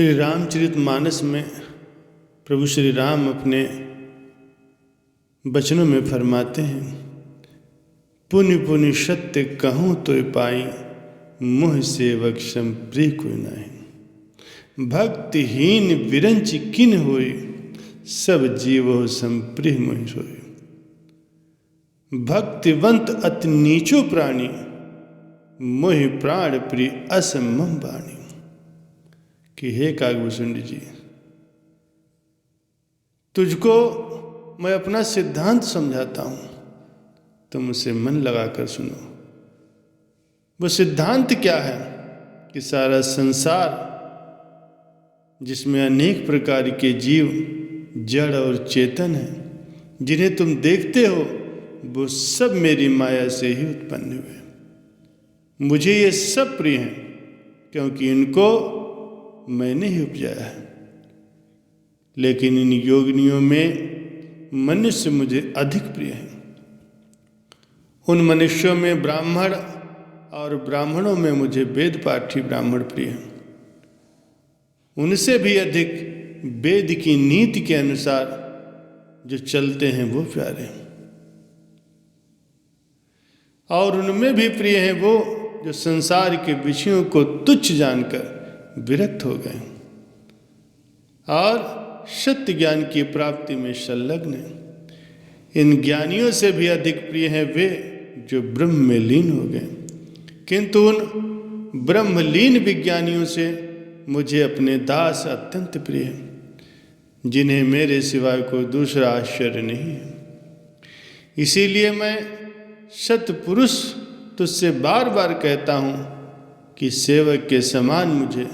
श्री रामचरितमानस में प्रभु श्री राम अपने वचनों में फरमाते हैं, पुनि पुनि सत्य कहूँ तो पाई, मोह सेवक सम प्रिय कोई नहीं। भक्तिहीन विरंच किन होई, सब जीवो सम प्रिय मोहि सोई। भक्तिवंत अति नीचो प्राणी, मोहि प्राण प्रिय असमम वाणी। कि हे काकभूषण जी, तुझको मैं अपना सिद्धांत समझाता हूं, तुम उसे मन लगाकर सुनो। वो सिद्धांत क्या है कि सारा संसार जिसमें अनेक प्रकार के जीव जड़ और चेतन हैं, जिन्हें तुम देखते हो वो सब मेरी माया से ही उत्पन्न हुए। मुझे ये सब प्रिय हैं क्योंकि इनको मैंने ही उपजाया है। लेकिन इन योगिनियों में मनुष्य मुझे अधिक प्रिय है। उन मनुष्यों में ब्राह्मण और ब्राह्मणों में मुझे वेद पाठी ब्राह्मण प्रिय हैं। उनसे भी अधिक वेद की नीति के अनुसार जो चलते हैं वो प्यारे हैं। और उनमें भी प्रिय हैं वो जो संसार के विषयों को तुच्छ जानकर विरक्त हो गए और सत्य ज्ञान की प्राप्ति में संलग्न हैं। इन ज्ञानियों से भी अधिक प्रिय हैं वे जो ब्रह्म में लीन हो गए। किंतु उन ब्रह्मलीन विज्ञानियों से मुझे अपने दास अत्यंत प्रिय हैं, जिन्हें मेरे सिवाय कोई दूसरा आश्चर्य नहीं है। इसीलिए मैं सत्पुरुष तुझसे बार बार कहता हूँ कि सेवक के समान मुझे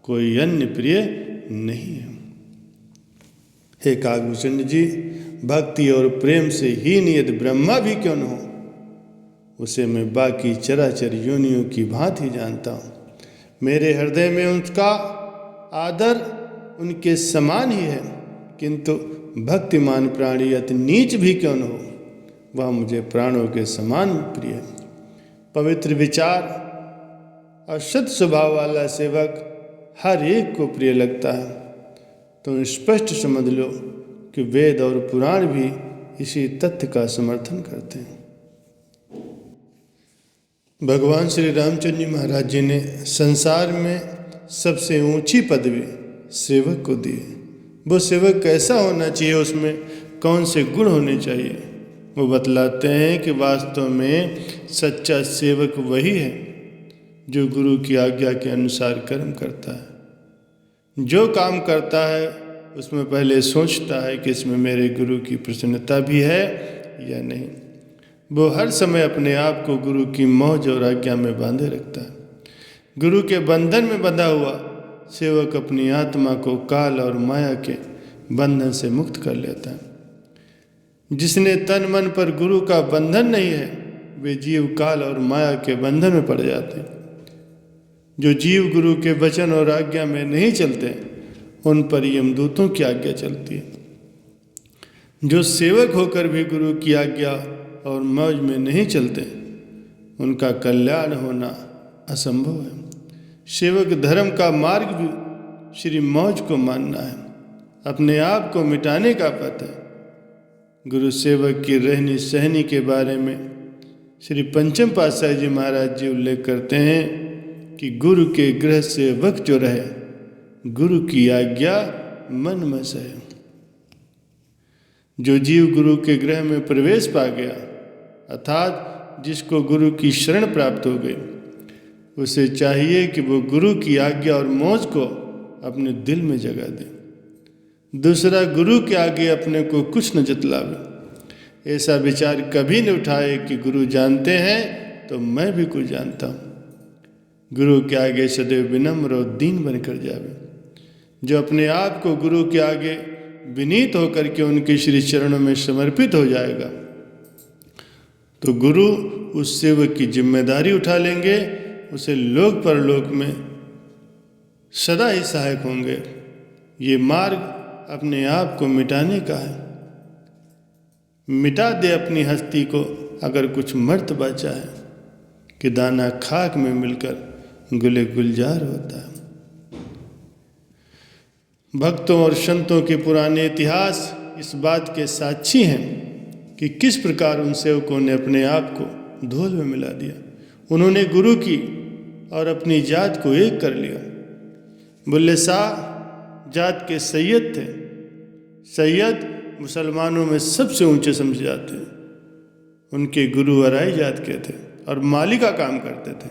कोई अन्य प्रिय नहीं है। हे काकभूषण जी, भक्ति और प्रेम से हीन यदि ब्रह्मा भी क्यों न हो, उसे मैं बाकी चराचर योनियों की भांति जानता हूँ। मेरे हृदय में उसका आदर उनके समान ही है। किंतु भक्तिमान प्राणी अति नीच भी क्यों न हो, वह मुझे प्राणों के समान प्रिय है। पवित्र विचार और सत स्वभाव वाला सेवक हर एक को प्रिय लगता है। तो स्पष्ट समझ लो कि वेद और पुराण भी इसी तथ्य का समर्थन करते हैं। भगवान श्री रामचंद्र जी महाराज जी ने संसार में सबसे ऊंची पदवी सेवक को दी। वो सेवक कैसा होना चाहिए, उसमें कौन से गुण होने चाहिए, वो बतलाते हैं कि वास्तव में सच्चा सेवक वही है जो गुरु की आज्ञा के अनुसार कर्म करता है। जो काम करता है उसमें पहले सोचता है कि इसमें मेरे गुरु की प्रसन्नता भी है या नहीं। वो हर समय अपने आप को गुरु की मौज और आज्ञा में बांधे रखता है। गुरु के बंधन में बंधा हुआ सेवक अपनी आत्मा को काल और माया के बंधन से मुक्त कर लेता है। जिसने तन मन पर गुरु का बंधन नहीं है, वे जीव काल और माया के बंधन में पड़ जाते हैं। जो जीव गुरु के वचन और आज्ञा में नहीं चलते, उन पर यमदूतों की आज्ञा चलती है। जो सेवक होकर भी गुरु की आज्ञा और मौज में नहीं चलते, उनका कल्याण होना असंभव है। सेवक धर्म का मार्ग भी श्री मौज को मानना है, अपने आप को मिटाने का पथ है। गुरु सेवक की रहनी सहनी के बारे में श्री पंचम पातशाही जी महाराज जी उल्लेख करते हैं कि गुरु के गृह सेवक जो रहे, गुरु की आज्ञा मन में सहे। जो जीव गुरु के गृह में प्रवेश पा गया, अर्थात जिसको गुरु की शरण प्राप्त हो गई, उसे चाहिए कि वो गुरु की आज्ञा और मौज को अपने दिल में जगा दे। दूसरा गुरु के आगे अपने को कुछ न जतलावे। ऐसा विचार कभी न उठाए कि गुरु जानते हैं तो मैं भी कुछ जानता हूँ। गुरु के आगे सदैव विनम्र और दीन बनकर जावे। जो अपने आप को गुरु के आगे विनीत होकर के उनके श्री चरणों में समर्पित हो जाएगा, तो गुरु उस सेवक की जिम्मेदारी उठा लेंगे, उसे लोक परलोक में सदा ही सहायक होंगे। ये मार्ग अपने आप को मिटाने का है। मिटा दे अपनी हस्ती को अगर कुछ मर्त बचा है, कि दाना खाक में मिलकर गुले गुलजार होता है। भक्तों और संतों के पुराने इतिहास इस बात के साक्षी हैं कि किस प्रकार उन सेवकों ने अपने आप को धूल में मिला दिया। उन्होंने गुरु की और अपनी जात को एक कर लिया। बुल्ले शाह जात के सैयद थे। सैयद मुसलमानों में सबसे ऊंचे समझे जाते हैं। उनके गुरु अराई जात के थे और माली का काम करते थे।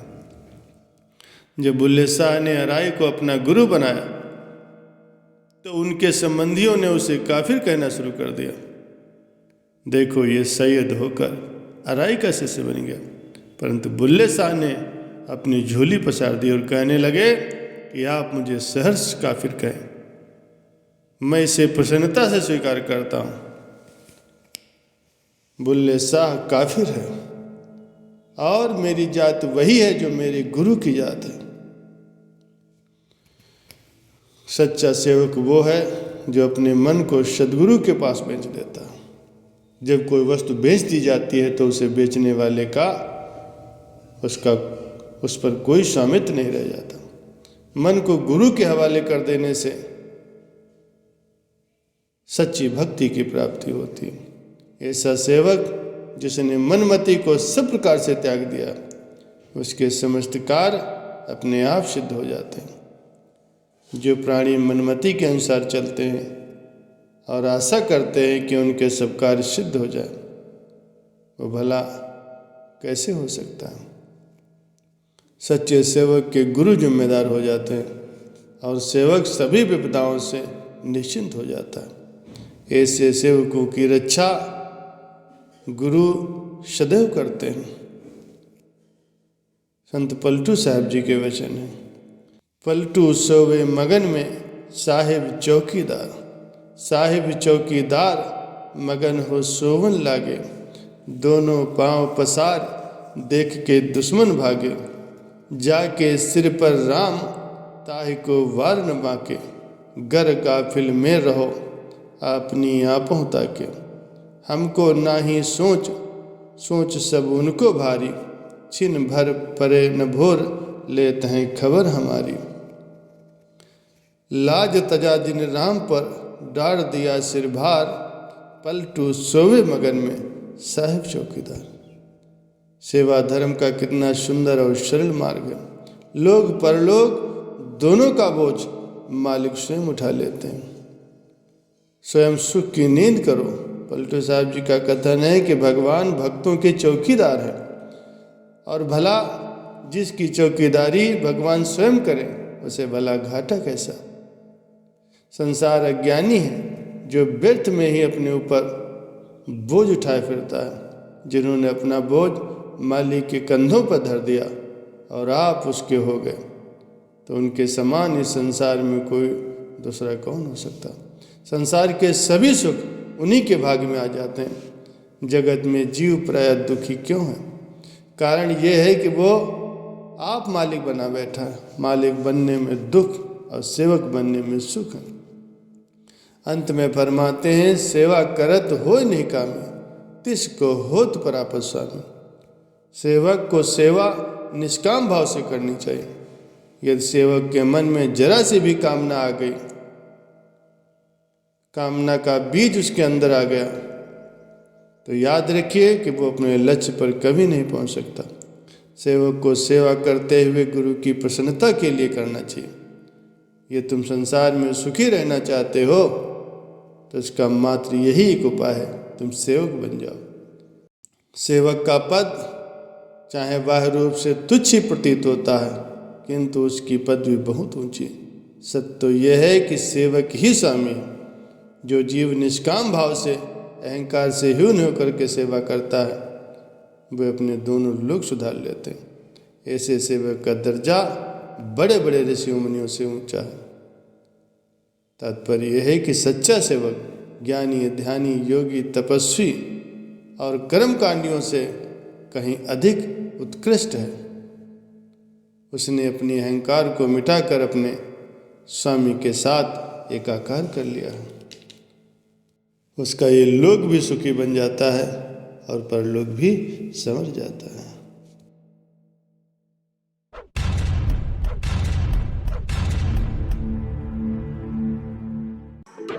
जब बुल्ले शाह ने अराई को अपना गुरु बनाया तो उनके संबंधियों ने उसे काफिर कहना शुरू कर दिया। देखो, ये सैयद होकर अराई का शिष्य बन गया। परंतु बुल्ले शाह ने अपनी झोली पसार दी और कहने लगे कि आप मुझे सहर्ष काफिर कहें, मैं इसे प्रसन्नता से स्वीकार करता हूँ। बुल्ले शाह काफिर है और मेरी जात वही है जो मेरे गुरु की जात है। सच्चा सेवक वो है जो अपने मन को सद्गुरु के पास बेच देता है। जब कोई वस्तु बेच दी जाती है तो उसे बेचने वाले का उस पर कोई स्वामित्व नहीं रह जाता। मन को गुरु के हवाले कर देने से सच्ची भक्ति की प्राप्ति होती है। ऐसा सेवक जिसने मनमति को सब प्रकार से त्याग दिया, उसके समस्त कार्य अपने आप सिद्ध हो जाते हैं। जो प्राणी मनमति के अनुसार चलते हैं और आशा करते हैं कि उनके सब कार्य सिद्ध हो जाए, वो भला कैसे हो सकता है। सच्चे सेवक के गुरु जिम्मेदार हो जाते हैं और सेवक सभी विपदाओं से निश्चिंत हो जाता है। ऐसे सेवकों की रक्षा गुरु सदैव करते हैं। संत पलटू साहब जी के वचन हैं। पलटू सोवे मगन में साहिब चौकीदार, साहिब चौकीदार मगन हो सोवन लागे, दोनों पांव पसार देख के दुश्मन भागे, जाके सिर पर राम ताहि को वार न बाके, गर गाफिल में रहो अपनी आपों ताके, हमको नाही सोच सोच सब उनको भारी, छिन भर परे न भोर लेते हैं खबर हमारी, लाज तजा जिन राम पर डार दिया सिर भार, पलटू सोवे मगन में साहिब चौकीदार। सेवा धर्म का कितना सुंदर और सरल मार्ग है। लोग परलोक दोनों का बोझ मालिक स्वयं उठा लेते हैं। स्वयं सुख की नींद करो। पलटू साहब जी का कथन है कि भगवान भक्तों के चौकीदार हैं और भला जिसकी चौकीदारी भगवान स्वयं करें उसे भला घाटा कैसा। संसार अज्ञानी है जो व्यर्थ में ही अपने ऊपर बोझ उठाए फिरता है। जिन्होंने अपना बोझ मालिक के कंधों पर धर दिया और आप उसके हो गए, तो उनके समान इस संसार में कोई दूसरा कौन हो सकता। संसार के सभी सुख उन्हीं के भाग में आ जाते हैं। जगत में जीव प्राय दुखी क्यों है? कारण यह है कि वो आप मालिक बना बैठा है। मालिक बनने में दुख और सेवक बनने में सुख है। अंत में फरमाते हैं, सेवा करत हो नहीं कामी, तिसको होत परापत स्वामी। सेवक को सेवा निष्काम भाव से करनी चाहिए। यदि सेवक के मन में जरा सी भी कामना आ गई, कामना का बीज उसके अंदर आ गया, तो याद रखिए कि वो अपने लक्ष्य पर कभी नहीं पहुंच सकता। सेवक को सेवा करते हुए गुरु की प्रसन्नता के लिए करना चाहिए। ये तुम संसार में सुखी रहना चाहते हो तो इसका मात्र यही एक उपाय है, तुम सेवक बन जाओ। सेवक का पद चाहे बाह्य रूप से तुच्छ ही प्रतीत होता है, किंतु उसकी पदवी बहुत ऊंची। सत्य तो यह है कि सेवक ही स्वामी है। जो जीव निष्काम भाव से अहंकार से ह्यून होकर के सेवा करता है, वे अपने दोनों लोग सुधार लेते हैं। ऐसे सेवक का दर्जा बड़े बड़े ऋषियों मुनियों से ऊंचा है। तात्पर्य यह है कि सच्चा सेवक ज्ञानी, ध्यानी, योगी, तपस्वी और कर्मकांडियों से कहीं अधिक उत्कृष्ट है। उसने अपनी अहंकार को मिटाकर अपने स्वामी के साथ एकाकार कर लिया है। उसका ये लोक भी सुखी बन जाता है और परलोक भी संवर जाता है।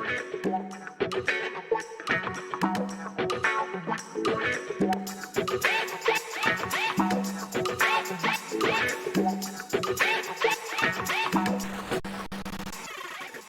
है।